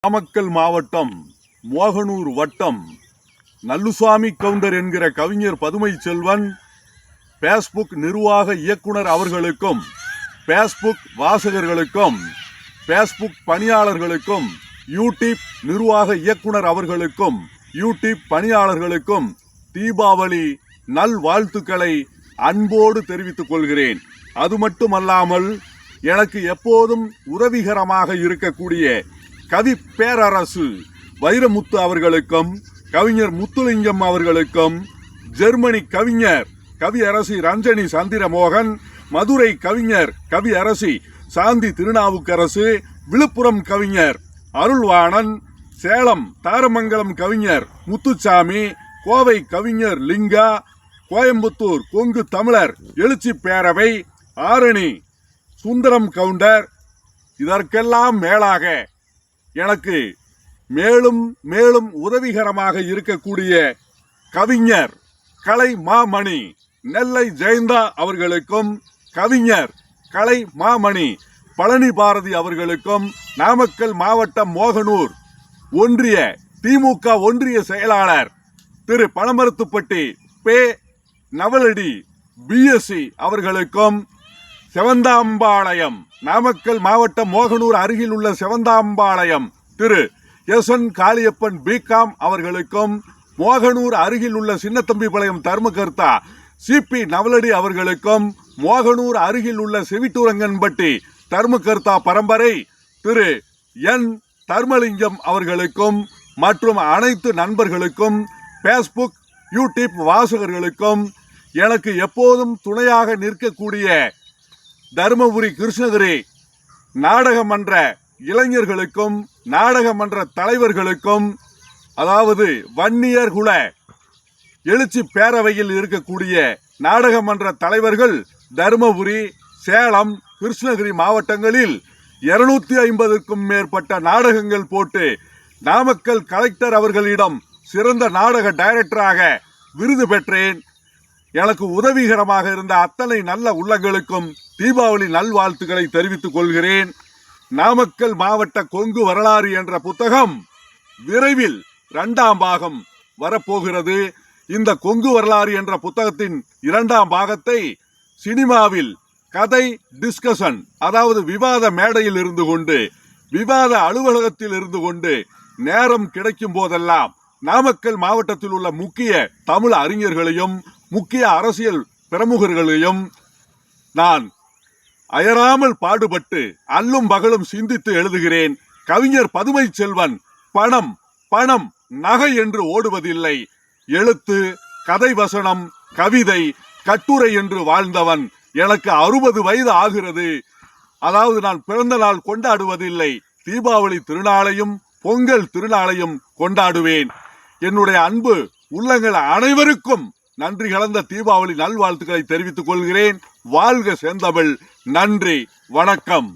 நாமக்கல் மாவட்டம் மோகனூர் வட்டம் நல்லுசாமி கவுண்டர் என்கிற கவிஞர் பதுமை செல்வன் பேஸ்புக் நிர்வாக இயக்குனர் அவர்களுக்கும், பேஸ்புக் வாசகர்களுக்கும், பேஸ்புக் பணியாளர்களுக்கும், யூடியூப் நிர்வாக இயக்குனர் அவர்களுக்கும், யூடியூப் பணியாளர்களுக்கும் தீபாவளி நல்வாழ்த்துக்களை அன்போடு தெரிவித்துக் கொள்கிறேன். அது மட்டுமல்லாமல் எனக்கு எப்போதும் உதவிகரமாக இருக்கக்கூடிய கவி பேரரசு வைரமுத்து அவர்களுக்கும், கவிஞர் முத்துலிங்கம் அவர்களுக்கும், ஜெர்மனி கவிஞர் கவி அரசி ரஞ்சனி சந்திரமோகன், மதுரை கவிஞர் கவி அரசி சாந்தி திருநாவுக்கரசு, விழுப்புரம் கவிஞர் அருள்வாணன், சேலம் தாரமங்கலம் கவிஞர் முத்துசாமி, கோவை கவிஞர் லிங்கா, கோயம்புத்தூர் கொங்கு தமிழர் எழுச்சி பேரவை ஆரணி சுந்தரம் கவுண்டர், இதற்கெல்லாம் மேலாக எனக்கு மேலும் மேலும் உதவிகரமாக இருக்கக்கூடிய கவிஞர் கலை மாமணி நெல்லை ஜெயந்தா அவர்களுக்கும், கவிஞர் கலை மாமணி பழனி பாரதி அவர்களுக்கும், நாமக்கல் மாவட்டம் மோகனூர் ஒன்றிய திமுக ஒன்றிய செயலாளர் திரு பனமரத்துப்பட்டி பே நவலடி பிஎஸ்சி அவர்களுக்கும், செவந்தாம்பாளையம் நாமக்கல் மாவட்டம் மோகனூர் அருகில் உள்ள செவந்தாம்பாளையம் திரு எஸ்என் காளியப்பன் பிகாம் அவர்களுக்கும், மோகனூர் அருகில் உள்ள சின்னத்தம்பிபாளையம் தர்மகர்த்தா சிபி நவலடி அவர்களுக்கும், மோகனூர் அருகில் உள்ள செவிட்டுரங்கன்பட்டி தர்மகர்த்தா பரம்பரை திரு என் தர்மலிங்கம் அவர்களுக்கும் மற்றும் அனைத்து நண்பர்களுக்கும், பேஸ்புக் யூடியூப் வாசகர்களுக்கும், எனக்கு எப்போதும் துணையாக நிற்கக்கூடிய தருமபுரி கிருஷ்ணகிரி நாடகமன்ற இளைஞர்களுக்கும், நாடகமன்ற தலைவர்களுக்கும், அதாவது வன்னியர் குல எழுச்சி பேரவையில் இருக்கக்கூடிய நாடகமன்ற தலைவர்கள் தருமபுரி, சேலம், கிருஷ்ணகிரி மாவட்டங்களில் 250க்கும் மேற்பட்ட நாடகங்கள் போட்டு நாமக்கல் கலெக்டர் அவர்களிடம் சிறந்த நாடக டைரக்டராக விருது பெற்றேன். எனக்கு உதவிகரமாக இருந்த அத்தனை நல்ல உள்ளங்களுக்கும் தீபாவளி நல்வாழ்த்துக்களை தெரிவித்துக் கொள்கிறேன். நாமக்கல் மாவட்ட கொங்கு வரலாறு என்ற புத்தகம் விரைவில் 2ஆம் பாகம் வரப்போகிறது. இந்த கொங்கு வரலாறு என்ற புத்தகத்தின் 2ஆம் பாகத்தை சினிமாவில் கதை டிஸ்கஷன், அதாவது விவாத மேடையில் இருந்து கொண்டு, விவாத அலுவலகத்தில் இருந்து கொண்டு நேரம் கிடைக்கும் போதெல்லாம் நாமக்கல் மாவட்டத்தில் உள்ள முக்கிய தமிழ் அறிஞர்களையும் முக்கிய அரசியல் பிரமுகர்களையும் நான் அயராமல் பாடுபட்டு அல்லும் பகலும் சிந்தித்து எழுதுகிறேன். கவிஞர் பதுமை செல்வன் பணம் பணம் நகை என்று ஓடுவதில்லை. எழுத்து, கதை வசனம், கவிதை, கட்டுரை என்று வாழ்ந்தவன். எனக்கு 60 வயது ஆகிறது. அதாவது நான் பிறந்த நாள் கொண்டாடுவதில்லை. தீபாவளி திருநாளையும் பொங்கல் திருநாளையும் கொண்டாடுவேன். என்னுடைய அன்பு உள்ளங்கள் அனைவருக்கும் நன்றி கலந்த தீபாவளி நல்வாழ்த்துக்களை தெரிவித்துக் கொள்கிறேன். வாழ்க செந்தமிழ். நன்றி, வணக்கம்.